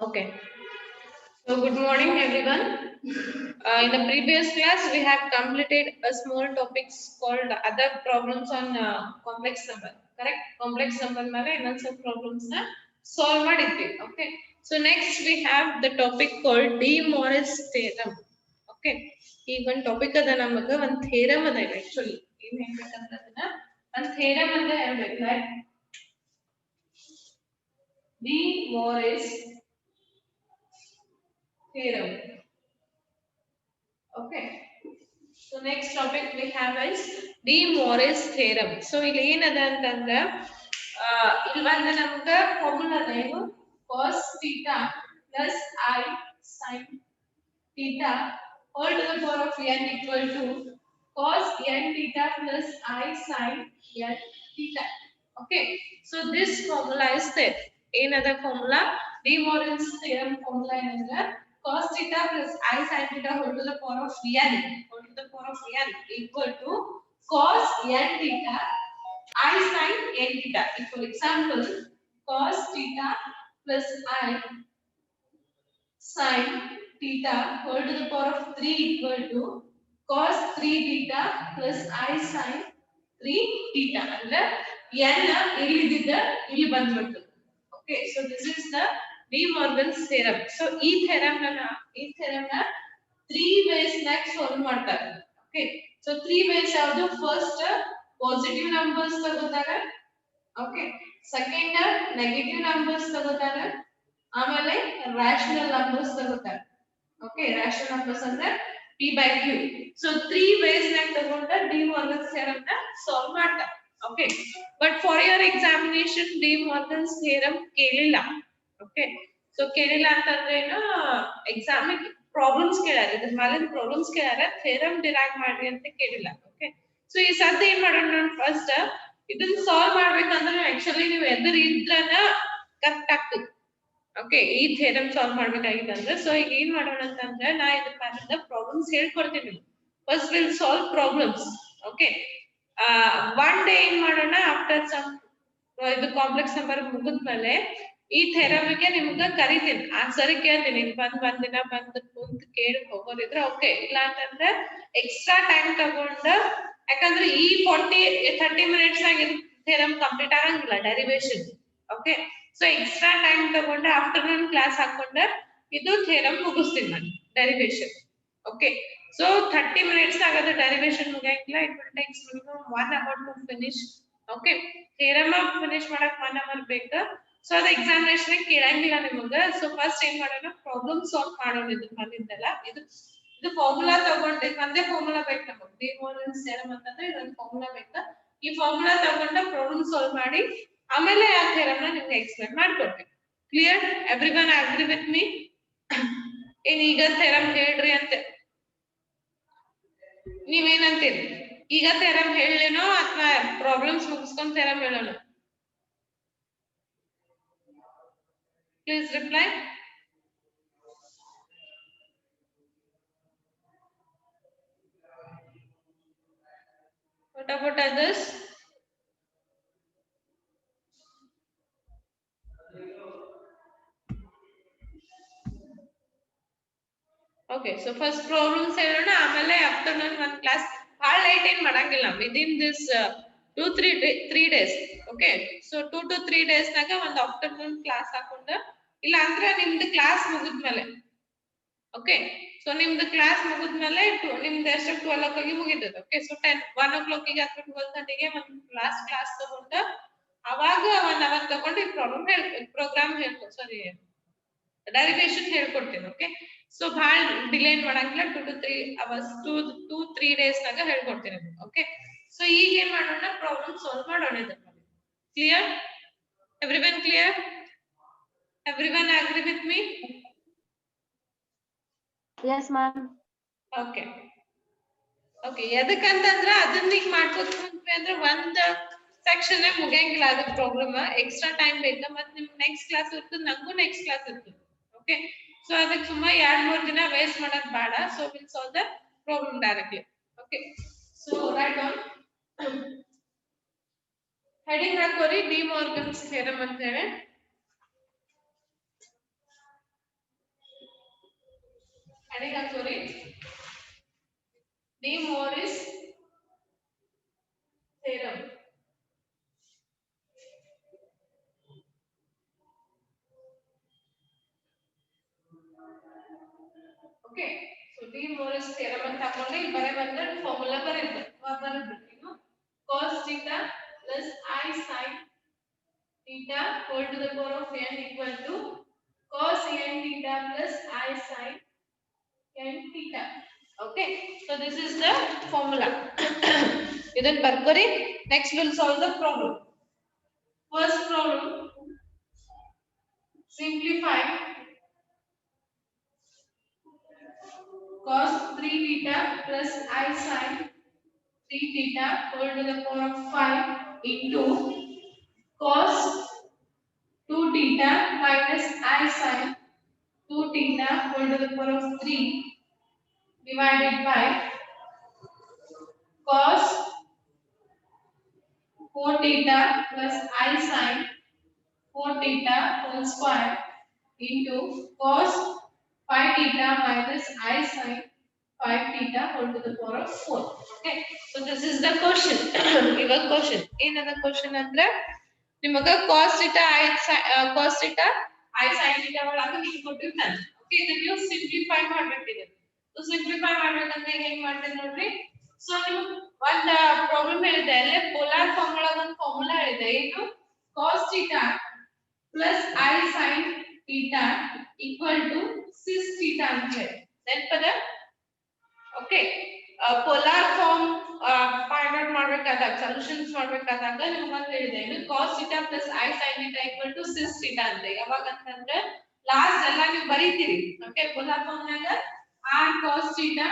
Okay. So good morning, everyone. In the previous class, we have completed a small topics called other problems on complex number. Correct? Complex number ಮೇಲೆ ಇನ್ನೊಂದು ಸ್ವಲ್ಪ problems ನ solve ಮಾಡಿದ್ವಿ. Okay. So next we have the topic called De Moivre's theorem. Okay. ಈಗ ಒಂದು topic ಅದ ನಮಗ ಒಂದು ಥಿಯರಮ್ ಅದ ಆಕ್ಚುಲಿ ಏನ್ ಹೇಳ್ಬೇಕಂತ ಅದನ್ನ ಒಂದು ಥಿಯರಮ್ ಅಂತ ಹೇಳ್ಬೇಕು. De Moivre's theorem. Okay. So next topic we have is De Moivre's theorem. So ಇಲ್ಲಿ ಏನದ ಅಂತಂದ್ರೆ ಇಲ್ಲಿ ಒಂದು ನಮಗೆ ಫಾರ್ಮುಲಾ ಅದ ಏನು cos theta plus I sin theta all to the power of n equal to cos n theta plus I sin n theta. Okay. So this formula is there. ಏನದ formula De Moivre's theorem formula ಏನಂದ್ರೆ cos theta plus I sin theta whole to the power of n equal to cos n theta I sin n theta. If for example cos theta plus I sin theta whole to the power of 3 equal to cos 3 theta plus I sin 3 theta. ಅಂದ್ರೆ n ಇಲ್ಲಿದ್ದ ಇಲ್ಲಿ ಬಂದ್ಬಿಡ್ತು. Okay, so this is the De Moivre's theorem. So ಈ theorem ನ 3 ways ನಾಗ solve ಮಾಡ್ತಾರೆ. Okay, so 3 ways ಯಾವುದು? First positive numbers ತಗೋತಾರೆ. Okay, second negative numbers ತಗೋತಾರೆ. ಆಮೇಲೆ rational numbers ತಗೋತಾರೆ. Okay, rational numbers ಅಂದ್ರೆ p by q. So 3 ways ನಾಗ ತಗೊಂಡ De Moivre's theorem ನ solve ಮಾಡ್ತಾರೆ. Okay, but for your examination De Moivre's theorem ಕೇಳಿಲ್ಲ. Okay, so ಕೇಳಿಲ್ಲ ಅಂತಂದ್ರೆ ಏನು ಎಕ್ಸಾಮ್ ಪ್ರಾಬ್ಲಮ್ಸ್ ಕೇಳಾರೆ, ಇದ್ರ ಮೇಲೆ ಪ್ರಾಬ್ಲಮ್ಸ್ ಕೇಳಾರೆ, ಥಿಯರಮ್ ಡಿರೈವ್ ಮಾಡ್ರಿ ಅಂತ ಕೇಳಿಲ್ಲ. ಓಕೆ, ಸೊ ಈ ಸದ್ಯ ಏನ್ ಮಾಡೋಣ, ನಾನು ಫಸ್ಟ್ ಇದನ್ನ ಸಾಲ್ವ್ ಮಾಡ್ಬೇಕಂದ್ರೆ ಆಕ್ಚುಲಿ ನೀವು ಎದುರು ಇದ್ರನ ಕರೆಕ್ಟ್ ಆಗ್ತದೆ. ಓಕೆ, ಈ ಥಿಯರಮ್ ಸಾಲ್ವ್ ಮಾಡ್ಬೇಕಾಗಿತ್ತಂದ್ರೆ ಸೊ ಈಗ ಏನ್ ಮಾಡೋಣ ಅಂತಂದ್ರೆ ನಾ ಇದ್ರ ಮೇಲೆ ಪ್ರಾಬ್ಲಮ್ಸ್ ಹೇಳ್ಕೊಡ್ತೀನಿ. First will solve problems. Okay, one day ಏನ್ ಮಾಡೋಣ, ಆಫ್ಟರ್ ಸಮ್ ಇದು ಕಾಂಪ್ಲೆಕ್ಸ್ ನಂಬರ್ ಮುಗಿದ್ಮೇಲೆ ಈ ಥೆರಮಿಗೆ ನಿಮ್ಗೆ ಕರಿತೀನಿ, ಆನ್ಸರ್ ಕೇಳ್ತೀನಿ. ಒಂದಿನ ಬಂದು ಕುಂತ ಕೇಳಿ ಹೋಗೋದಿದ್ರೆ ಓಕೆ, ಇಲ್ಲ ಅಂತಂದ್ರೆ ಎಕ್ಸ್ಟ್ರಾ ಟೈಮ್ ತಗೊಂಡ, ಯಾಕಂದ್ರೆ ಈ 30 ಮಿನಿಟ್ಸ್ ನಾಗ ಥೆರಮ್ ಕಂಪ್ಲೀಟ್ ಆಗಂಗಿಲ್ಲ derivation. Okay, so extra time ತಗೊಂಡ ಆಫ್ಟರ್ನೂನ್ ಕ್ಲಾಸ್ ಹಾಕೊಂಡ ಇದು ಥೆರಮ್ ಮುಗಿಸ್ತೀನಿ ನಾನು ಡೆರಿವೇಶನ್. ಓಕೆ, ಸೊ 30 ಮಿನಿಟ್ಸ್ ಆಗದ ಡೆರಿವೇಶನ್ ಮುಗಿಯಂಗಿಲ್ಲ. It will takes minimum 1 hour to finish. Okay, theorem finish ಮಾಡಕ್ 1 hour ಬೇಕು. ಸೊ ಅದು ಎಕ್ಸಾಮಿನೇಷನ್ ಕೇಳಂಗಿಲ್ಲ ನಿಮಗ. ಸೊ ಫಸ್ಟ್ ಏನ್ ಮಾಡೋಣ, ಪ್ರಾಬ್ಲಮ್ ಸಾಲ್ವ್ ಮಾಡೋಣ. ಇದು ಬಂದಿದ್ದಲ್ಲ, ಇದು ಫಾರ್ಮುಲಾ ತಗೊಂಡು ಒಂದೇ ಫಾರ್ಮುಲಾ ಬೇಕು ನಮಗೆ. De Moivre's theorem ಅಂತಂದ್ರೆ ಇದೊಂದು ಫಾರ್ಮುಲಾ ಬೇಕಾ. ಈ ಫಾರ್ಮುಲಾ ತಗೊಂಡ ಪ್ರಾಬ್ಲಮ್ ಸಾಲ್ವ್ ಮಾಡಿ ಆಮೇಲೆ ಆ ಥಿಯರಮ್ ನ ನಿಮ್ಗೆ ಎಕ್ಸ್ಪ್ಲೇನ್ ಮಾಡ್ಕೊಡ್ತೀನಿ. Clear? Everyone agree with me? ಏನ್ ಈಗ ಥಿಯರಮ್ ಹೇಳ್ರಿ ಅಂತ ನೀವೇನಂತೀರಿ? ಈಗ ಥಿಯರಮ್ ಹೇಳಲೇನೋ ಅಥವಾ ಪ್ರಾಬ್ಲಮ್ಸ್ ಮುಗಿಸ್ಕೊಂಡ್ ಥಿಯರಮ್ ಹೇಳೋಣ? Please reply. What about others? Okay, so first problems ಹೇಳೋಣ, ಆಮೇಲೆ ಆಫ್ಟರ್ನೂನ್ ಒಂದು ಕ್ಲಾಸ್ ಭಾಳ ಲೈಟ್ ಏನ್ ಮಾಡಂಗಿಲ್ಲ. Within this 2-3 days. Okay, so 2 to 3 days ನಾಗ ಒಂದು ಆಫ್ಟರ್ನೂನ್ ಕ್ಲಾಸ್ ಹಾಕೊಂಡ, ಇಲ್ಲ ಅಂದ್ರೆ ನಿಮ್ದು ಕ್ಲಾಸ್ ಮುಗಿದ್ಮೇಲೆ. ಓಕೆ, ಸೊ ನಿಮ್ದು ಕ್ಲಾಸ್ ಮುಗಿದ್ಮೇಲೆ ನಿಮ್ದು ಎಷ್ಟು 12 o'clock ಮುಗಿತದೆ. ಓಕೆ, ಸೊ 1 o'clock ಗೆ ಅಥವಾ 12:30ಗೆ ಒಂದು ಕ್ಲಾಸ್ ತಗೊಂಡ ಅವಾಗ 1 hour ತಗೊಂಡು ಈ ಪ್ರೋಗ್ರಾಮ್ ಸಾರಿ ಡೆರಿವೇಶನ್ ಹೇಳ್ಕೊಡ್ತೀನಿ. ಓಕೆ, ಸೊ ಭಾಳ ಡಿಲೇ ಮಾಡಂಗಿಲ್ಲ. 2 to 3 hours 2-3 days ನಾಗ ಹೇಳ್ಕೊಡ್ತೀನಿ. ಓಕೆ, ಸೊ ಈಗ ಏನ್ ಮಾಡೋಣ, ಪ್ರಾಬ್ಲಮ್ ಸಾಲ್ವ್ ಮಾಡೋಣ. Clear? Everyone clear? Everyone agree with me? Yes, ma'am. Okay okay, ಎದಕ್ಕಂತಂದ್ರ ಅದನ್ನ ಈಗ ಮಾಡ್ಕೋತ ಅಂದ್ರೆ ಒಂದ್ ಸೆಕ್ಷನ್ ಮುಗಿಯಂಗಿಲ್ಲ. ಅದ ಪ್ರಾಬ್ಲಮ್ ಎಕ್ಸ್ಟ್ರಾ ಟೈಮ್ ಬೇಕಾ, ಮತ್ತೆ ನಿಮ್ಗೆ ನೆಕ್ಸ್ಟ್ ಕ್ಲಾಸ್ ಇರ್ತದೆ, ನಂಗೂ ನೆಕ್ಸ್ಟ್ ಕ್ಲಾಸ್ ಇರ್ತದೆ. ಓಕೆ, ಸೊ ಅದಕ್ಕೆ ಸುಮ್ಮ 2-3 ದಿನ ವೇಸ್ಟ್ ಮಾಡೋದ್ ಬೇಡ. So will solve the problem directly. Okay, so write on heading ಹಾಕೋರಿ De Moivre's theorem ಅಂತ ಹೇಳಿ. sorry, De Moivre's theorem. Okay, so De Moivre's theorem ಅಂತ ತಗೊಂಡು ಇಲ್ಲಿ ಬರೆಯಬಂದ ಫಾರ್ಮುಲಾ ಬರೆಯಬೇಕು cos theta plus I sin theta whole to the power of n equal to cos n theta plus I sin n theta. Okay, so this is the formula. Then ಬರ್ಕೋರಿ. Next we'll solve the problem. First problem, simplify cos 3 theta plus I sin 3 theta whole to the power of 5 into cos 2 theta minus I sin 2 theta whole to the power of 3 divided by cos 4 theta plus I sin 4 theta whole square into cos 5 theta minus I sin 5 theta whole to the power of 4. Okay, so this is the question. Given question. Another question andre ನಿಮಗೆ cos theta I sin theta ಒಳಗೆ ನೀವು ಕೊಟ್ಟಿರ್ತಾನೆ. Okay, ಇದನ್ನ ನೀವು simplify ಮಾಡಬೇಕು. So simplify ಮಾಡಬೇಕಂದ್ರೆ ಈಗ ಏನು ಮಾಡ್ತೀವಿ ನೋಡ್ರಿ. ಸೊ ನೀವು ಒಂದು ಪ್ರಾಬ್ಲಮ್ ಹೇಳಿದೆ ಅಲ್ಲಿ ಪೋಲಾರ್ ಫಾರ್ಮ್ ಒಳಗೆ ಒಂದು ಫಾರ್ಮುಲಾ ಹೇಳಿದೆ. ಏನು cos theta plus I sin theta equal to cis theta ಅಂತ ಹೇಳಿ. ನೆನಪದ? Okay, polar form find out ಮಾಡಬೇಕಾದಾಗ ಸೊಲ್ಯೂಷನ್ಸ್ ಮಾಡಬೇಕಾದಾಗ ನಿಮಗೆ ಹೇಳಿದೆ ಏನು cos theta plus I sin theta equal to cis theta ಅಂತ. ಯಾವಾಗ ಅಂತಂದ್ರೆ ಲಾಸ್ಟ್ ಎಲ್ಲ ನೀವು ಬರೀತೀರಿ. Okay, polar form ನಾಗ r cos theta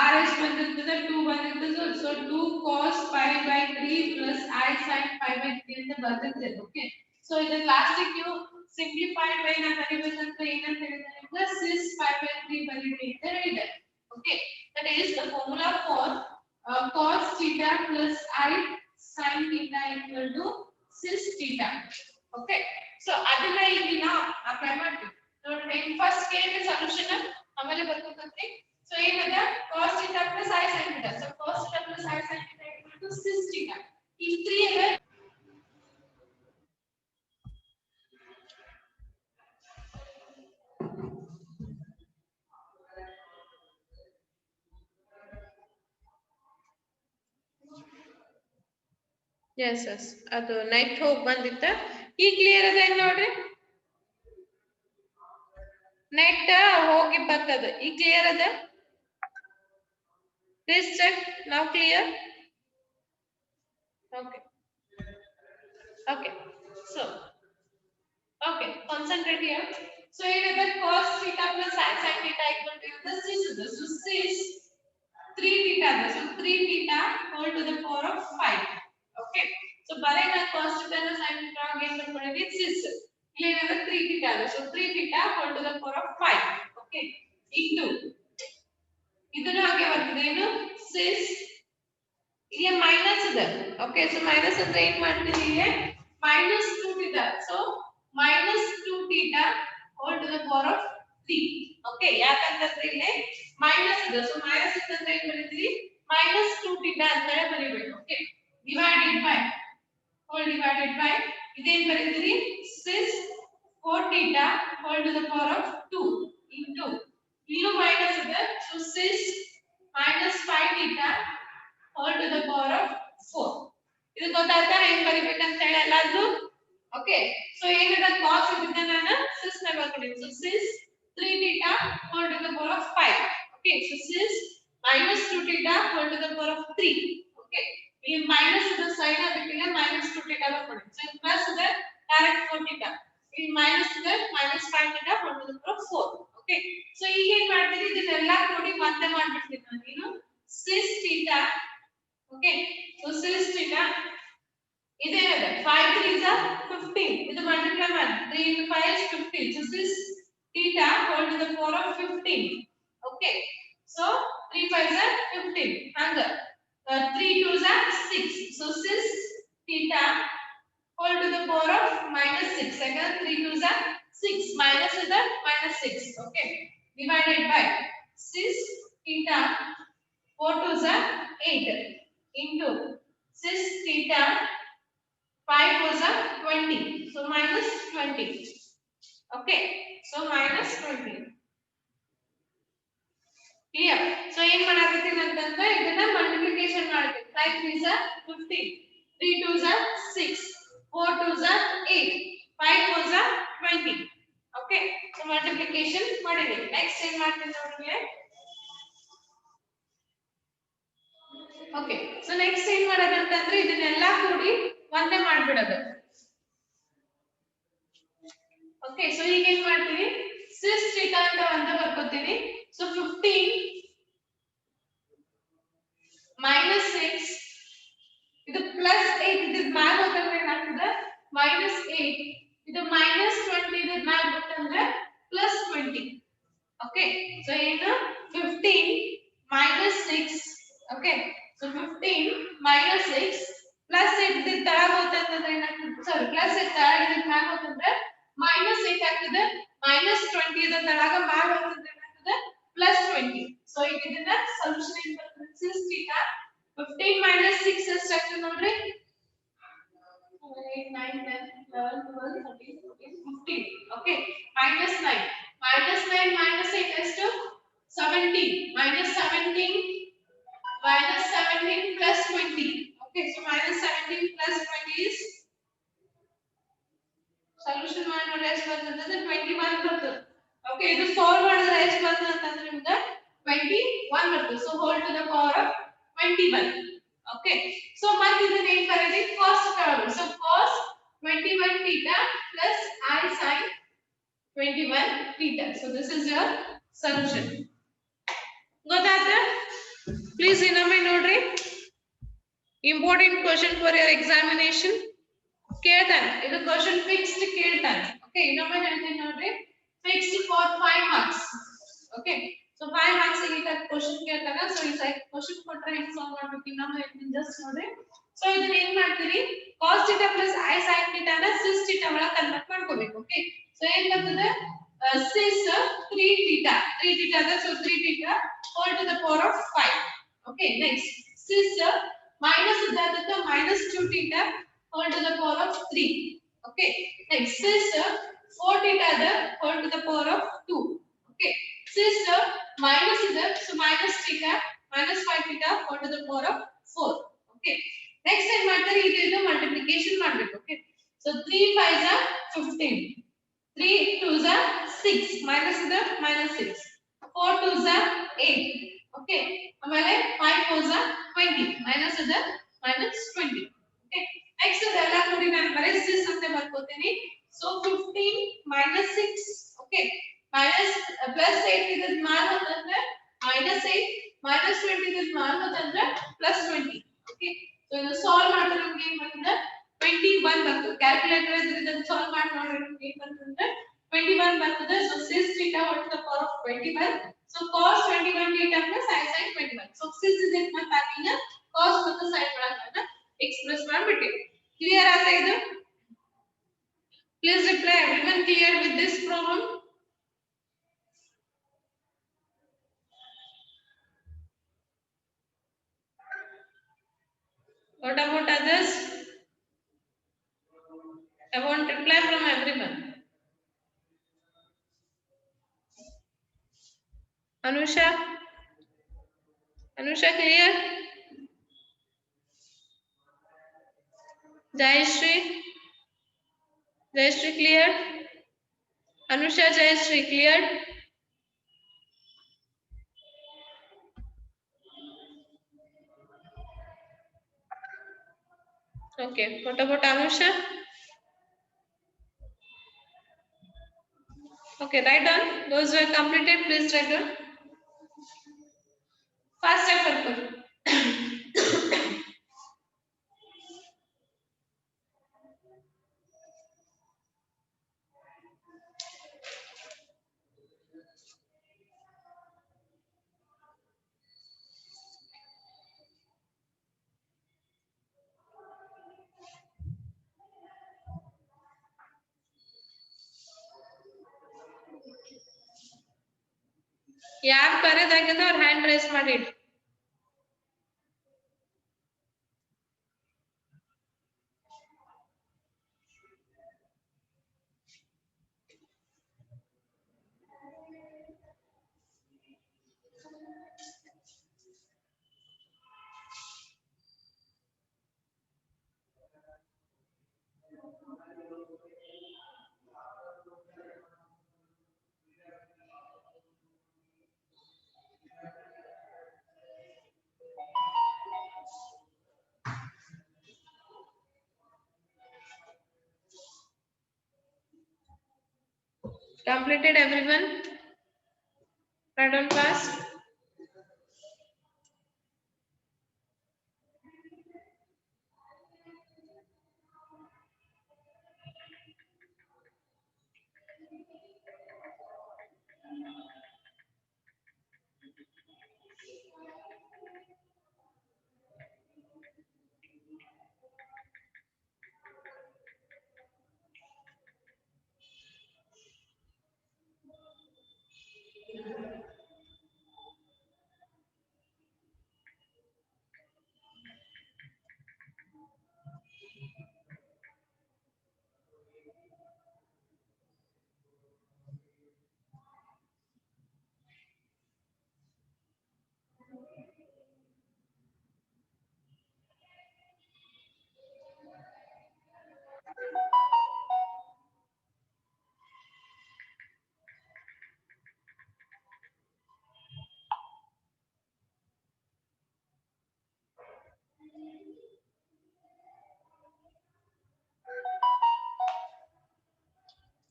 r ಎಷ್ಟು ಬಂದಿರ್ತದೆ 2 ಬಂದಿರ್ತದೆ. So 2 cos pi by 3 plus I sin pi by 3 ಅಂತ ಬರ್ತಿರ್ತದೆ. Okay, so ಇದನ್ನ ಲಾಸ್ಟ್ ನೀವು ಸಿಂಪ್ಲಿಫೈಡ್ ಬೈ ನಾ ಬರಿಬೇಕಂತ ಏನಂತ ಹೇಳಿದ್ರೆ ನಿಮಗೆ cis pi by 3 ಬರೀರಿ ಅಂತ ಹೇಳಿದೆ. Okay, that is the formula for cos theta plus I sin theta equal to cis theta. Okay, so adilla ಇಲ್ಲಿ ನಾವು ಅಪ್ಲೈ ಮಾಡ್ತೀವಿ ನೋಡಿ. ಫಸ್ಟ್ ಕೇಳಿದ ಸೊಲ್ಯೂಷನ್ ಆಮೇಲೆ ಬರ್ಬೇಕಂತೆ. ಸೊ ಏನದ cos theta plus I sin theta. So cos theta plus I sin theta equal to cis theta. ಈ 3 ಅದ yes ಅದು ನೈಟ್ ಹೋಗಿ ಬಂದಿತ್ತ. ಈ ಕ್ಲಿಯರ್ ಅದ ನೋಡ್ರಿ. ನೆಟ್ ಹೋಗಿ ಬರ್ತದ. ಈ ಕ್ಲಿಯರ್ ಅದ. Please check now. Clear? Okay. Okay. So okay, concentrate here. So here cos theta plus sin theta equal to the cis. So cis 3 theta. So 3 theta whole to the power of 5. Okay, so ಬರೆನ cos theta and sin theta again ಬರ್ಕೊಂಡಿದ್ವಿ cis. ಇಲ್ಲಿ ಏನಂದ್ರೆ 3 theta. So 3 theta whole to the power of 5. Okay, into ಇದನ್ನು ಹಾಗೆ ಬರ್ತದೆ ಏನು cis ಇಲ್ಲಿ minus ಇದೆ. Okay, so minus ಅಂದ್ರೆ ಏನು ಮಾಡ್ತೀವಿ ಇಲ್ಲಿ minus 2 theta. So minus 2 theta whole to the power of 3. Okay, ಯಾಕಂತಂದ್ರೆ ಇಲ್ಲಿ ಮೈನಸ್ ಇದೆ. So ಮೈನಸ್ ಇತ್ತಂದ್ರೆ ಏನು ಬರೀತೀವಿ minus 2 theta ಅಂತ ಬರೀಬೇಕು. Okay, divided by whole divided by ಇದೇನ್ ಬರೀತೀವಿ cis 4 theta whole to the power of 2 into ಇಲ್ಲೂ ಮೈನಸ್ ಇದೆ. So cis minus 5 theta whole to the power of 4. ಇದು ಗೊತ್ತಾಯ್ತಾ ಹೆಂಗ್ ಬರಿಬೇಕಂತ ಹೇಳಿ ಎಲ್ಲಾದ್ರೂ. ಓಕೆ, ಸೊ ಏನದ cos ಇದನ್ನ ನಾನು cis ನ ಬರ್ಕೊಂಡಿದ್ದೀನಿ. So cis 3 theta whole to the power of 5. Okay, so cis minus 2 theta whole to the power of 3. Okay, ಈ ಮೈನಸ್ ಇದ ಸೈನ್ ಅದಕ್ಕಿಲ್ಲ minus 2 theta ಬರ್ಕೊಂಡಿದ್ದೀನಿ. So ಪ್ಲಸ್ ಇದೆ ಡೈರೆಕ್ಟ್ 4 theta. ಈ ಮೈನಸ್ ಇದೆ minus 5 theta whole to the power of 4. Okay, so ಈಗ ಏನ್ ಮಾಡ್ತೀನಿ ಇದನ್ನೆಲ್ಲ ಕೂಡಿ ಮತ್ತೆ ಮಾಡ್ಬಿಡ್ತೀನಿ ನಾನು. ಏನು cis theta. Okay, so cis theta ಇದೇನದ 5 3s are 15. ಇದು ಮಲ್ಟಿಪ್ಲೈ ಮಾಡಿ 3 into 5 is 15. So cis theta whole to the power of 15. Okay, so 3 5s are 15. ಹಂಗ 3 2s are 6. So cis theta whole to the power of minus 6. ಯಾಕಂದ್ರೆ 3 2s are 6 minus is the minus 6. Okay, divided by 6 theta 4 2s are 8 into 6 theta 5 4s are 20. So minus 20. Okay. So minus 20. Clear? So ಏನ್ ಮಾಡಾಕತ್ತೀನಿ ಅಂತಂದ್ರೆ ಇದನ್ನ multiplication ಮಾಡ್ತೀನಿ. 5 3s are 15, 3 2s are 6, 4 2s are 8, 5 4s are 20. Okay, so multiplication ಮಾಡಿದೀನಿ. Next ಏನ್ ಮಾಡ್ತೀನಿ ನೋಡ್ರಿ. Okay, so next ಏನ್ ಮಾಡೋದಂತಂದ್ರೆ ಇದನ್ನೆಲ್ಲ ಕೂಡಿ ಒಂದೇ ಮಾಡ್ಬಿಡೋದು. ಓಕೆ, ಸೊ ಈಗ ಏನ್ ಮಾಡ್ತೀನಿ, 6 ಥೀಟಾ ಅಂತ ಒಂದೇ ಬರ್ಕೋತೀನಿ. ಸೊ 15 minus 6 ಇದು plus 8 ಇದು ಮ್ಯಾಗ ಹೋಗ್ತಂದ್ರೆ ಏನಾಗ್ತದೆ minus 8 ಇದು minus 20 ಇದು ಮ್ಯಾಗ ಬಂತಂದ್ರೆ plus 20. ಓಕೆ, ಸೊ ಏನು 15 minus 6. Okay, so 15 minus 6 plus 8 ಇದು ತಳಗ ಹೋಗ್ತಂದ್ರೆ ಏನಾಗ್ತದೆ, ಸಾರಿ plus 8 ತಳಗ ಇದು ಮ್ಯಾಗ ಹೋಗ್ತಂದ್ರೆ minus 8 ಆಗ್ತದೆ, minus 20 ಇದು ತಳಗ ಮ್ಯಾಗ ಹೋಗ್ತಂದ್ರೆ ಏನಾಗ್ತದೆ plus 20. ಸೊ ಈಗ ಇದನ್ನ ಸೊಲ್ಯೂಷನ್ ಏನು ಬರ್ತದೆ, 6 theta 15 minus 6 ಎಷ್ಟು ನೋಡ್ರಿ, 8 9 10 11 12 13 14 15. ಓಕೆ, minus 9 minus 9 minus 8 ಎಷ್ಟು 17 minus 17 minus 17 plus 20. Okay, so minus 17 plus 20 is solution ಮಾಡಿದ್ರೆ ಎಷ್ಟು ಬರ್ತದೆ 21 ಬರ್ತದೆ. ಓಕೆ, ಇದು ಸಾಲ್ವ್ ಮಾಡಿದ್ರೆ ಎಷ್ಟು ಬರ್ತದೆ ಅಂತಂದ್ರೆ ನಿಮಗೆ 21 ಬರ್ತದೆ. So whole to the power of 21. Okay, so ಮತ್ತೆ ಇದನ್ನ ಏನು ಬರೆದಿ cos ತಗೊಳ್ಳಿ. So cos 21 theta plus I sin 21 theta. So this is your solution. ಗೊತ್ತಾಯ್ತಾ? Please ಇನ್ನೊಮ್ಮೆ ನೋಡ್ರಿ, important question for your examination. ಕೇಳ್ತಾನೆ, ಇದು question fixed ಕೇಳ್ತಾನೆ. Okay, ಇನ್ನೊಮ್ಮೆ ಹೇಳ್ತೀನಿ ನೋಡ್ರಿ, fixed for 5 marks. Okay, so 5 marks ಗೆ ಈಗ question ಕೇಳ್ತಾನೆ. ಸೊ ಈ question ಕೊಟ್ರೆ ಹೆಂಗ್ ಸಾಲ್ವ್ ಮಾಡ್ಬೇಕು ಇನ್ನೊಮ್ಮೆ ಹೇಳ್ತೀನಿ, ಜಸ್ಟ್ ನೋಡ್ರಿ. ಸೊ ಇದನ್ನ ಏನ್ ಮಾಡ್ತೀರಿ, cos theta plus I sin theta ನ sin theta ಒಳಗೆ ಕನ್ವರ್ಟ್ ಮಾಡ್ಕೋಬೇಕು. ಓಕೆ, ಸೊ ಏನ್ ಬರ್ತದೆ, sin 3 theta 3 theta ಅದ, so 3 theta whole to the power of 5. Okay, next sin minus ಇದ್ದದಕ್ಕೆ minus 2 theta whole to the power of 3. Okay, next sin 4 theta ಅದ whole to the power of 2. Okay, sin minus ಇದೆ, so minus theta minus 5 theta whole to the power of 4. Okay, next ಏನ್ ಮಾಡ್ತಾರೆ, ಇದು multiplication ಮಾಡಬೇಕು. Okay, so 3 5s are 15, 3 2s are 6 minus ಇದೆ minus 6, 4 2s are 8. Okay, ಆಮೇಲೆ 5 4s are 20 minus ಇದೆ minus 20. Okay, next ಇದೆಲ್ಲ ಕೂಡಿ ನಾನು ಬರೆಸಿಸ್ ಅಂತ ಬರ್ಕೋತೀನಿ. so 15 minus 6. Okay, minus plus 8 ಇದು ಮಾಡ್ಬೇಕಂದ್ರೆ minus 8 minus 20 ಇದು ಮಾಡ್ಬೇಕಂದ್ರೆ plus 20. ಓಕೆ, ಸೊ ಇದು ಸಾಲ್ವ್ ಮಾಡಿದ್ರೆ ನಮಗೆ ಏನು ಬರ್ತದೆ 21 ಬರ್ತದೆ. ಕ್ಯಾಲ್ಕುಲೇಟರ್ ಇದ್ರೆ ಇದನ್ನ ಸಾಲ್ವ್ ಮಾಡಿ ನೋಡ್ರಿ, ನಮಗೆ ಏನು ಬರ್ತದೆ 21 ಬರ್ತದೆ. So sin theta whole to the power of 21. so cos 21 theta plus sin 21. so 6 is it my packing cos ಮತ್ತು sin ಒಳಗನ್ನ ಎಕ್ಸ್ಪ್ರೆಸ್ ಮಾಡಿಬಿಟ್ಟಿವಿ. ಕ್ಲಿಯರ್ ಆಯ್ತಾ ಇದು? Please reply everyone clear with this problem. What about others? I want reply from everyone. Anusha clear? Jayashree clear? Anusha, Jayashree clear? Okay, what about Anusha? Okay, write down those who are completed. Please write down. Fast effort करो. ಯಾರು ಬರೋದಾಗಿದೆ ಅವ್ರ hand raise ಮಾಡಿ. Completed everyone? Right on fast.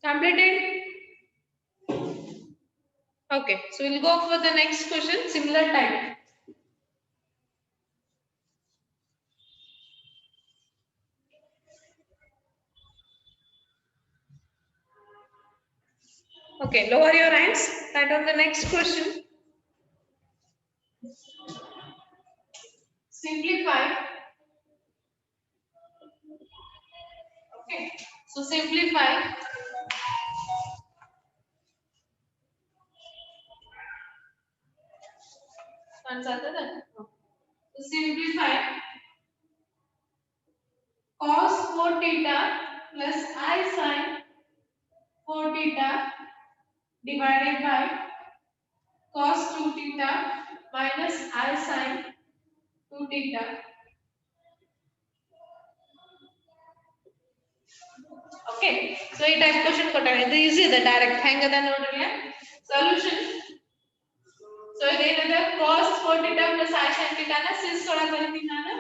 Completed? Okay, so we'll go for the next question, similar type. Okay, lower your hands. Start on the next question. Simplify. Okay, so simplify. So simplify cos 4 theta plus I sin 4 theta divided by cos 2 theta minus I sin 2 theta. Okay, so ಈ type question ಕೊಟ್ಟಾರೆ ಇದು easy ಇದೆ direct ಹೆಂಗದ ನೋಡ್ರಿ solution. So ಇದೇನದ cos 4 theta plus I sin theta ನ sis ಒಳಗೆ ಬರ್ತೀನಿ ನಾನು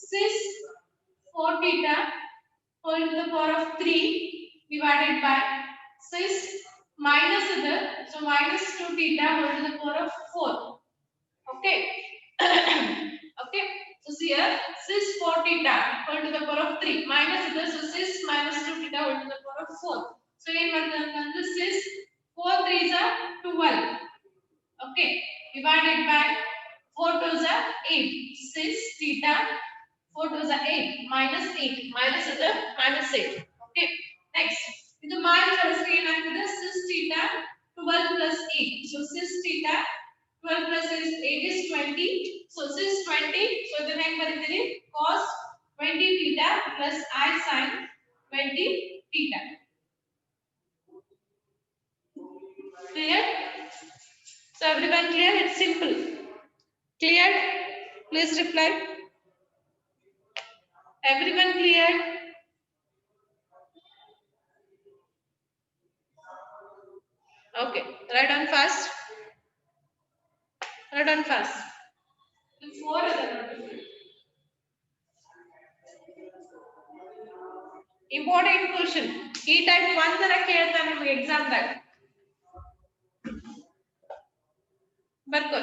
sis 4 theta whole to the power of 3 divided by sis minus the so minus 2 theta whole to the power of 4. Okay. Okay, so here sis 4 theta whole to the power of 3 minus the so sis minus 2 theta whole to the power of 4. So ಏನು ಮಾಡ್ತಾರೆ ಅಂತಂದ್ರೆ sis 4 3s are 12. Okay, divided by 4 2s are 8. Sis theta 4 2s are 8 minus 8 minus the minus 8. Okay, next ಇದು ಮಾಡಿದ್ರೆ ಏನಾಗ್ತದೆ sis theta 12 plus 8. So sis theta 12 plus 8 is 20. So sis 20. So then ಹೆಂಗ್ ಬರೀತೀರಿ cos 20 theta plus I sin 20 theta. Clear? So everyone clear? It's simple. Clear? Please reply. Everyone clear? Okay, write down fast. Write down fast. The 4 other important question. E type 1 ತರ ಕೇಳ್ತಾನೆ ನಿಮಗೆ exam ದಾಗ. ಬರ್ಕೋ.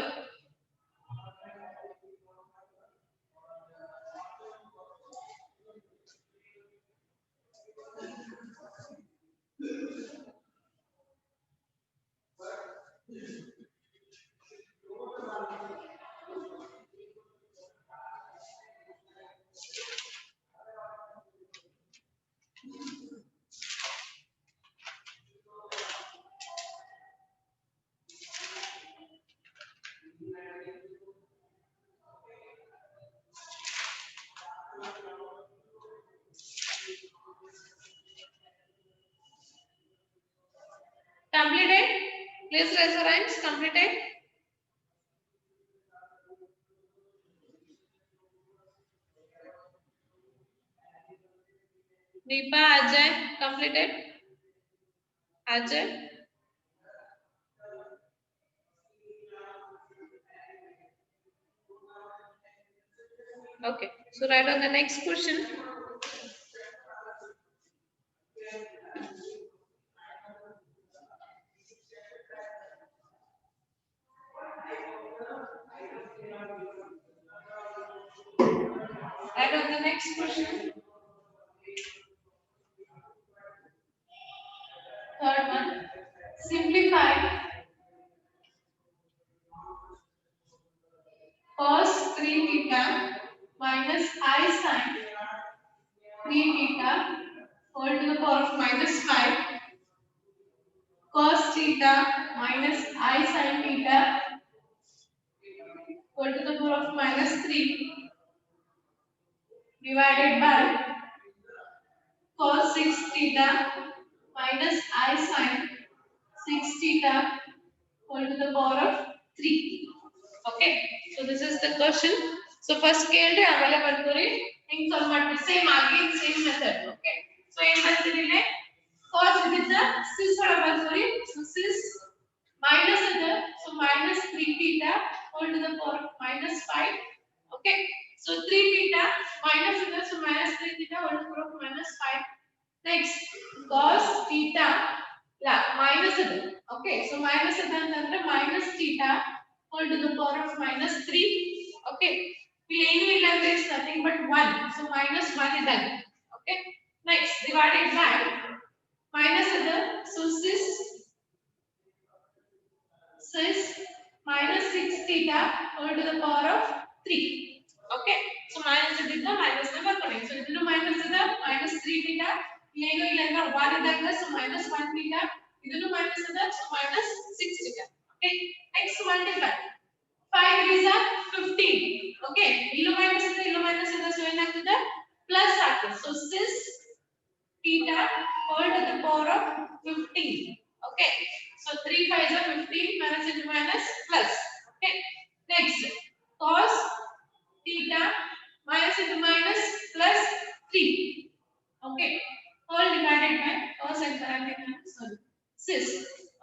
Completed? Please raise your hands. Completed? Deepa, Ajay, completed? Ajay? Okay, so write on the next question. Write on the next question. Third one, simplify cos 3 theta minus I sin 3 theta whole to the power of minus 5 cos theta minus I sin theta whole to the power of minus 3 divided by cos 6 theta minus I sin 6 theta whole to the power of 3. Okay, so this is the question. So first scale re avale barkori in solve same again same method. Okay, so in method ile cos with the 6 wala barkori, so 6 minus other, so minus 3 theta whole to the power of minus 5. Okay, so 3 theta minus other, so minus 3 theta whole to the power of minus 5. Next cos theta minus other. Okay, so minus other ಅಂದ್ರೆ minus theta whole to the power of minus 3. Okay, ಏನು ಇಲ್ಲ ಅಂದ್ರೆ is nothing but 1, so minus 1 is done. Okay, next divided by minus other, so 6 minus 6 theta whole to the power of 3. Okay, so minus ಇದರಿಂದ minus ನ ಬರ್ಕೊಳ್ಳಿ, so ಇದನ್ನು minus ಇದೆ minus 3 theta ಏನು ಇಲ್ಲ ಅಂದ್ರೆ 1 ಇದ್ದಾಗ so minus 1 theta ಇದನ್ನು minus ಇದೆ so minus 6 theta. Okay, next multiply 5 is a 15. Okay, ಇಲ್ಲೂ minus ಇದೆ so ಏನಾಗ್ತದೆ plus ಆಗ್ತದೆ, so 6 theta whole to the power of 15. Okay, so 3 5 is a 15 minus into minus plus. Okay, next cos theta minus into minus plus 3. Okay, whole divided by cos and parenthetic sorry 6.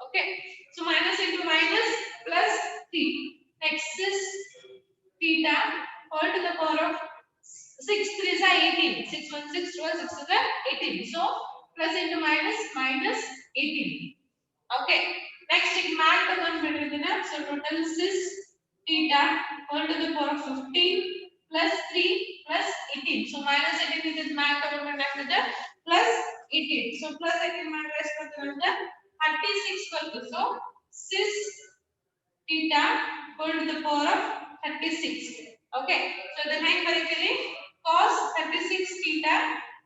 Okay, so minus into minus plus 3. Next 6 theta whole to the power of 6 3 is 18. 6 1 6 12 6 is 18. So plus into minus minus 18. Okay, next it mark the one between so total 6 theta whole to the power of 15 plus 3 plus 18. So minus 18 is mark the after the plus 18. So plus 18 mark rest for the 36 bರುತ್ತೆ. So 6 theta whole to the power of 36. Okay, so the name ಬರೀತೀರಿ cos 36 theta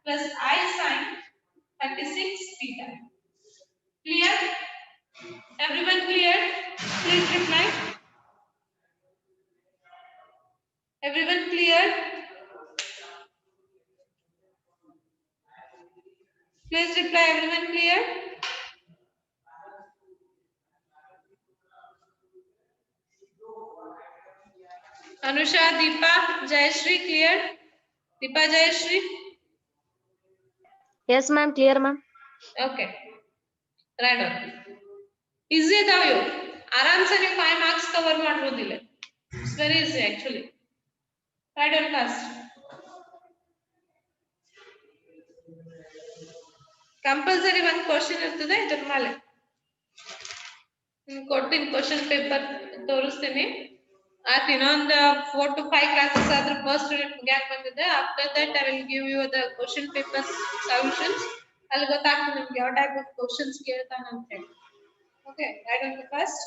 plus I sin 36 theta. Clear? Everyone clear? Please reply. Everyone clear? Please reply. Everyone clear? Anusha, Deepa, Jayashree clear? Deepa, Jayashree? Yes, ma'am. Clear, ma'am. Okay. Right on. Easy ಇದಾವೆ ಇವು. ಆರಾಮ್ಸೆ ನೀವು 5 marks cover ಮಾಡ್ಬೋದಿಲ್ಲ. It's very easy actually. Right on fast. Compulsory one question ಇರ್ತದೆ ಇದರ ಮೇಲೆ. ಕೊಟ್ಟಿನ question paper ತೋರಿಸ್ತೀನಿ. At ಇನ್ನೊಂದು 4 to 5 classes ಆದ್ರೆ ಫಸ್ಟ್ ಯೂನಿಟ್ ಗ್ಯಾಪ್ ಬಂದಿದೆ. After that I will give you the question paper solutions. ಅಲ್ಲಿ ಗೊತ್ತಾಗ್ತದೆ ನಿಮ್ಗೆ ಯಾವ ಟೈಪ್ ಆಫ್ ಕ್ವಶನ್ಸ್ ಕೇಳ್ತಾನೆ ಅಂತ ಹೇಳಿ. Okay, right on the first.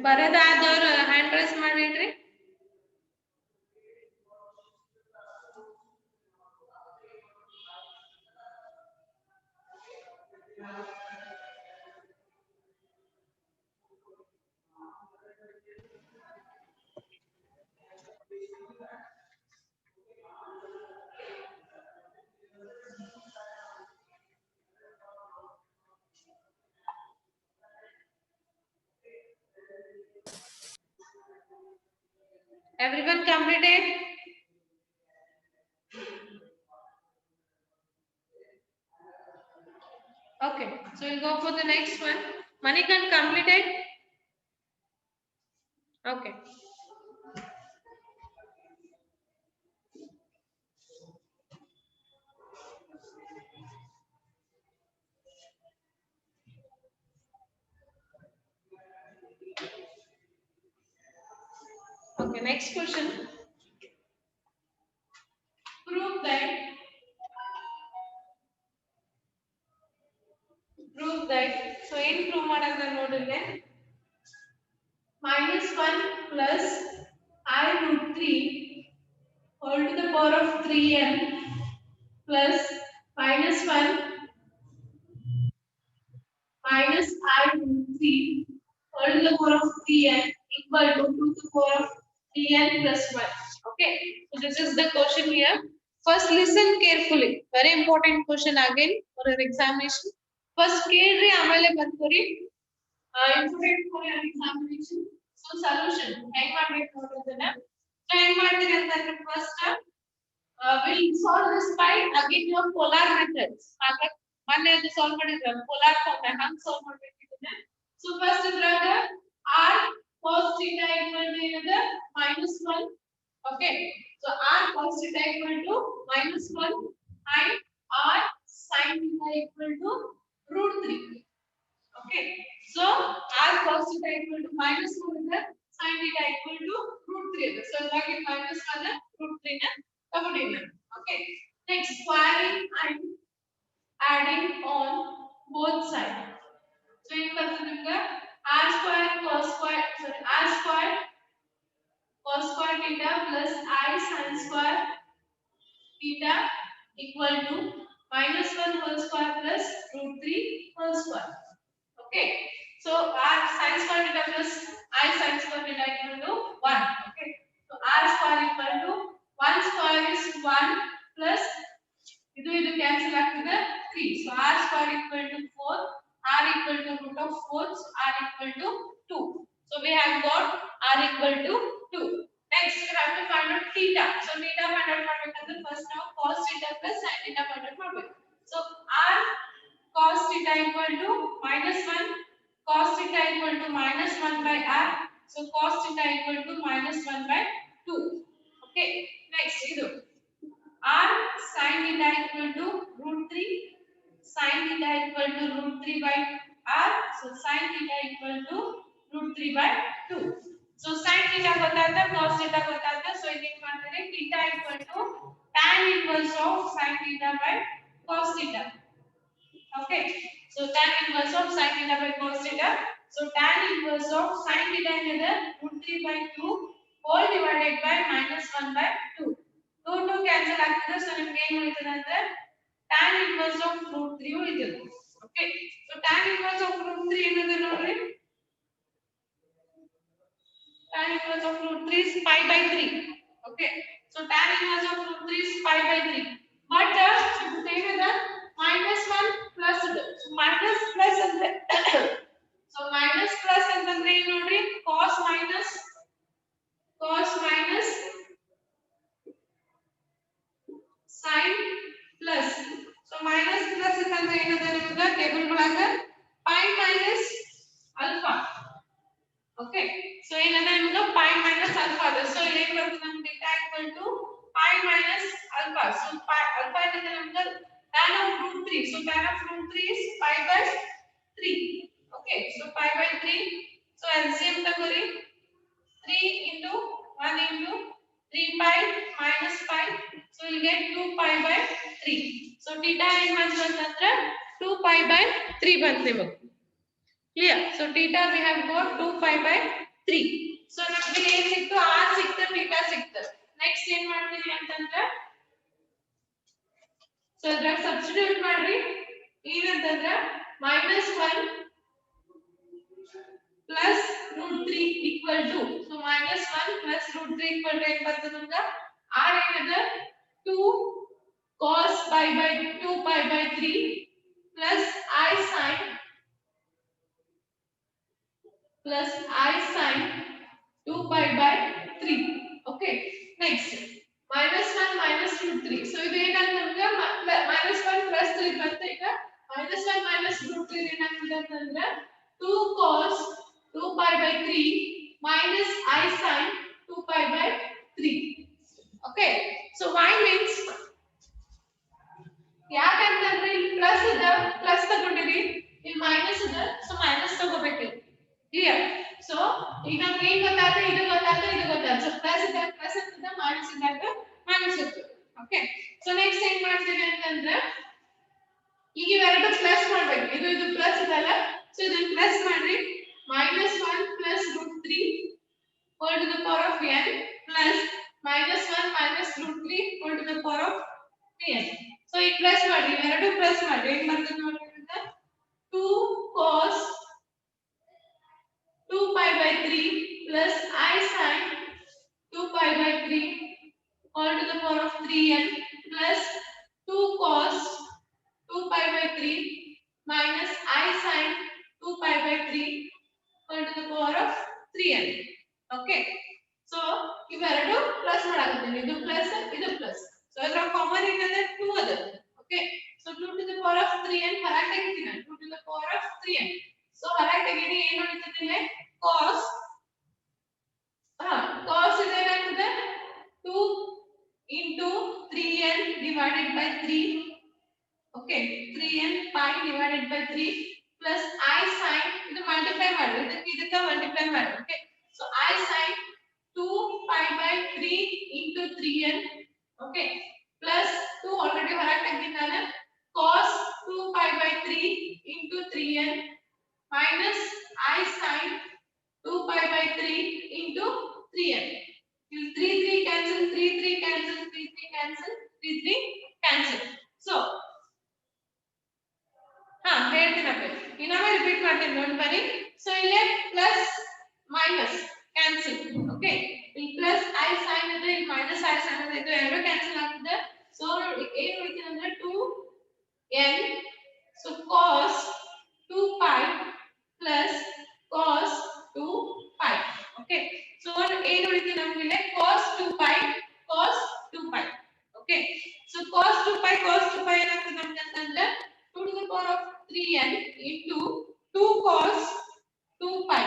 ಬರದಾದವ್ರು ಹ್ಯಾಂಡ್ ರೈಸ್ ಮಾಡಿಡ್ರಿ. Everyone completed? Okay, so we'll go for the next one. Manikan completed? Okay. Okay, next question. Prove that so in prove ಮಾಡಂತ ನೋಡಿದ್ರೆ -1 plus I root 3 whole to the power of 3n plus -1 minus I root 3 whole to the power of 3n equal to 2 to the power of 3n plus 1. Okay, so this is the question here. First listen carefully. Very important question again for your examination. First ಕೇಳ್ರಿ ಆಮೇಲೆ ಬರ್ಕೊರಿ important for your examination. So solution ಹೆಂಗ್ ಮಾಡ್ಬೇಕು ನೋಡೋದನ್ನ so ಹೆಂಗ್ ಮಾಡ್ತೀರಿ ಅಂತಂದ್ರೆ first we'll solve this by again your polar methods. ಹಾಗಾಗಿ ಮೊನ್ನೆ solve ಮಾಡಿದ್ರೆ polar form ಹಂಗ್ ಸಾಲ್ವ್ ಮಾಡ್ಬೇಕು ಇದನ್ನ so first ಇದ್ರಾಗ r cos theta equal to ಏನದ -1. Okay, so r cos theta equal to -1 and r sin theta equal to root 3. Okay, so r cos theta equal to -1 and sin theta equal to root 3. So again -1 and root 3 na ತಗೊಂಡಿದ್ದೀನಿ. Okay, next squaring and adding on both sides. So in particular r square cos square r square cos square theta plus I sin square theta equal to -1 whole square plus root 3 whole square. Okay, so r sin square theta plus I sin square theta equal to 1. Okay, so r square equal to 1 square is 1 plus ಇದು cancel ಆಗ್ತದೆ 3. So r square equal to 4, r equal to root of 4, so r equal to 2. So we have got r equal to 2. Next we have to find out theta. So theta find out ಮಾಡಬೇಕಂದ್ರೆ first ನಾವು cos theta plus sin theta find out ಮಾಡಬೇಕು. So r cos theta equal to -1, cos theta equal to -1 by r. So cos theta equal to -1 by 2. Okay, next ಇದು r sin theta equal to root 3, sin theta equal to root 3 by r. So sin theta equal to root 3 by 2. So sin theta ಗೊತ್ತಾಯ್ತಾ cos theta ಗೊತ್ತಾಯ್ತಾ so ಇದನ್ನ ಮಾಡ್ತಾರೆ theta equal to tan inverse of sin theta by cos theta. Okay, so tan inverse of sin theta by cos theta. So tan inverse of sin theta ಏನದ root 3 by 2 whole divided by -1 by 2. 2 2 cancel ಆಗ್ತದೆ so ನಿಮಗೆ ಏನು ಉಳಿತದೆ ಅಂದ್ರೆ tan inverse of root 3 ಉಳಿತದೆ. Okay, so tan inverse of root 3 ಏನದ ನೋಡ್ರಿ tan inverse of root 3 is pi by 3. Okay, so tan inverse of root 3 is pi by 3. But ಏನದ -1 plus ಇದು so minus plus ಅಂದ್ರೆ so minus plus ಅಂತಂದ್ರೆ ಏನು ನೋಡ್ರಿ cos minus sin plus. So minus plus ಅಂತಂದ್ರೆ ಏನದ ನಿಮಗೆ table ಒಳಗ pi minus alpha. Okay, so ಏನದ ನಿಮಗೆ pi minus alpha ಅದ so ಇಲ್ಲಿ ಏನು ಬರ್ತದೆ ನಮಗೆ theta equal to pi minus alpha. So pi alpha ಏನದ ನಮಗೆ tan of root 3. So tan of root 3 is pi by 3. Okay, so pi by 3. So LCM ತಗೋರಿ 3 into 1 into 3 pi minus pi. So you get 2 pi by 3. So theta ಏನು ಬಂತಂದ್ರೆ 2 pi by 3 ಬಂತು ನಿಮಗೆ. Clear? So theta we have got 2 pi by 3. So ನಮಗೆ ಏನು ಸಿಕ್ತು r ಸಿಕ್ತು theta ಸಿಕ್ತು. Next ಏನು ಮಾಡ್ತೀವಿ ಅಂತಂದ್ರೆ so ಇದ್ರಾಗ ಸಬ್ಸ್ಟಿಟ್ಯೂಟ್ ಮಾಡ್ರಿ ಏನಂತಂದ್ರೆ -1 plus root 3 equal to so -1 plus root 3 equal to ಏನು ಬರ್ತದೆ ನಮಗೆ r ಏನದ 2 cos pi by 2 pi by 3 plus I sin 2 pi by 3. Okay next -1 minus root 3 so ಇದು ಏನಾಗುತ್ತೆ ನಮಗೆ -1 plus 3 ಬಂತು ಈಗ -1 minus root 3 ಏನಾಗ್ತದೆ ಅಂತಂದ್ರೆ 2 cos 2 pi by 3 minus I sin 2 pi by 3 okay so y means ಯಾಕಂತಂದ್ರೆ ಇಲ್ಲಿ ಪ್ಲಸ್ ಇದೆ ಪ್ಲಸ್ ತಗೊಂಡಿವಿ ಇಲ್ಲಿ ಮೈನಸ್ ಇದೆ ಸೊ ಮೈನಸ್ ತಗೋಬೇಕು ಕ್ಲಿಯರ್ ಸೊ ಈಗ ನಮಗೆ ಏನು ಗೊತ್ತಾಯ್ತು ಇದು ಗೊತ್ತಾಯ್ತು ಇದು ಗೊತ್ತಾಯ್ತು ಸೊ ಪ್ಲಸ್ ಇದೆ ಪ್ಲಸ್ ಇರ್ತದೆ ಮೈನಸ್ ಇದ್ದಾಗ ಮೈನಸ್ ಇರ್ತದೆ ಓಕೆ ಸೊ ನೆಕ್ಸ್ಟ್ ಏನ್ ಮಾಡ್ತೀವಿ ಅಂತಂದ್ರೆ ಈಗ ಇವೆರಡು ಪ್ಲಸ್ ಮಾಡಬೇಕು ಇದು ಇದು ಪ್ಲಸ್ ಇದಲ್ಲ ಸೊ ಇದನ್ನ ಪ್ಲಸ್ ಮಾಡಿ -1 plus √3 whole to the power of n plus -1 minus √3 whole to the power of 3n so ಈ ಪ್ಲಸ್ ಮಾಡಿ ಎರಡು ಪ್ಲಸ್ ಮಾಡಿ ಏನು ಬರ್ತದೆ ನೋಡಿ 2 cos 2 pi by 3 plus I sin 2 pi by 3 whole to the power of 3n plus 2 cos 2 pi by 3 minus I sin 2 pi by 3 whole to the power of 3n okay so ಇವೆರಡು plus ಮಾಡಾಕತ್ತೀನಿ ಇದು plus ಇದು plus so ಇದರ common ಏನಂದ್ರೆ 2 ಅದ okay so 2 to the power of 3n ಹೊರಗೆ ತೆಗಿತೀನಿ 2 to the power of 3n so ಹೊರಗೆ ತೆಗಿರಿ ಏನು ಉಳಿತದೆ ಇಲ್ಲಿ cos cos ಇದೇನಾಗ್ತದೆ 2 into 3n divided by 3 okay 3n pi divided by 3 plus I sin ಇದು ಮಲ್ಟಿಪ್ಲೈ ಮಾಡಿ ಇದಕ್ಕೆ ಮಲ್ಟಿಪ್ಲೈ ಮಾಡಿ okay so I sin 2 pi by 3 into 3n okay plus 2 already ಹೊರಗೆ ತೆಗೆದಿದ್ದಾನೆ cos 2 pi by 3 into 3n minus I sin 2 pi by 3 into 3n will 3 3 cancel 3 3 cancel 3 3 cancel 3 3 cancel so ಹೇಳ್ತೀನಪ್ಪ ಇನ್ನೊಮ್ಮೆ repeat ಮಾಡ್ತೀನಿ ನೋಡಿ ಬನ್ನಿ so ಇಲ್ಲಿ plus minus cancel okay ಇಲ್ಲಿ plus I sin ಇದೆ ಇಲ್ಲಿ minus I sin ಇದೆ ಇದು ಎರಡು ಕ್ಯಾನ್ಸಲ್ ಆಗ್ತದೆ ಸೊ ಏನು ಉಳಿತದೆ ಅಂದ್ರೆ 2n so cos 2 pi plus cos 2 pi okay so ಏನು ಉಳಿತದೆ ನಮಗೆ ಇಲ್ಲಿ cos 2 pi okay so cos 2 pi ಏನಾಗ್ತದೆ ನಮಗೆ ಅಂತಂದ್ರೆ 2 to the power of 3n into 2 cos 2 pi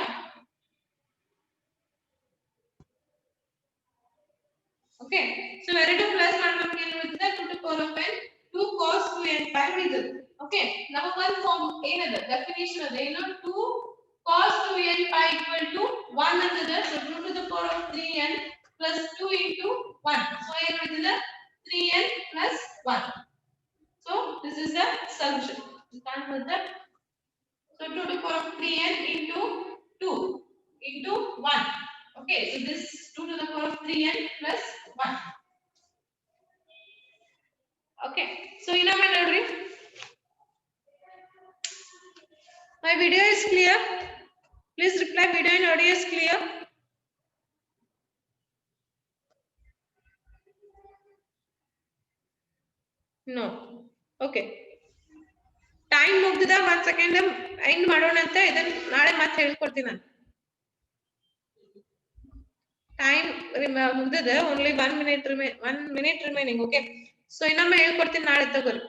okay so ಎರಡು ಪ್ಲಸ್ ಮಾಡ್ಬೇಕು ಏನು ಉಳಿತದೆ 2 to the power of n 2 cos 2n pi ಉಳಿತದೆ okay ನಮ್ಮ ಒಂದು ಫಾರ್ಮ್ ಏನದ ಡೆಫಿನಿಷನ್ ಅದ ಏನು 2 cos 2n pi equal to 1 ಅಂತದ so 2 to the power of 3n plus 2 into 1 so ಏನು ಉಳಿತದೆ 3n plus 1 so this is the solution you can't put that so 2 to the power of 3n into 2 into 1 okay so this 2 to the power of 3n plus 1 okay so ಇನ್ನೊಮ್ಮೆ ನೋಡ್ರಿ my video is clear please reply video and audio is clear no okay time ಮುಗ್ದಿದ 1 second end ಮಾಡೋಣ ಅಂತ ಇದನ್ನ ನಾಳೆ ಮತ್ತೆ ಹೇಳ್ಕೊಡ್ತೀನಿ ನಾನು ಟೈಮ್ ಮುಗ್ದಿದೆ only 1 minute remaining okay so ಇನ್ನೊಮ್ಮೆ ಹೇಳ್ಕೊಡ್ತೀನಿ ನಾಳೆ ತಗೋರಿ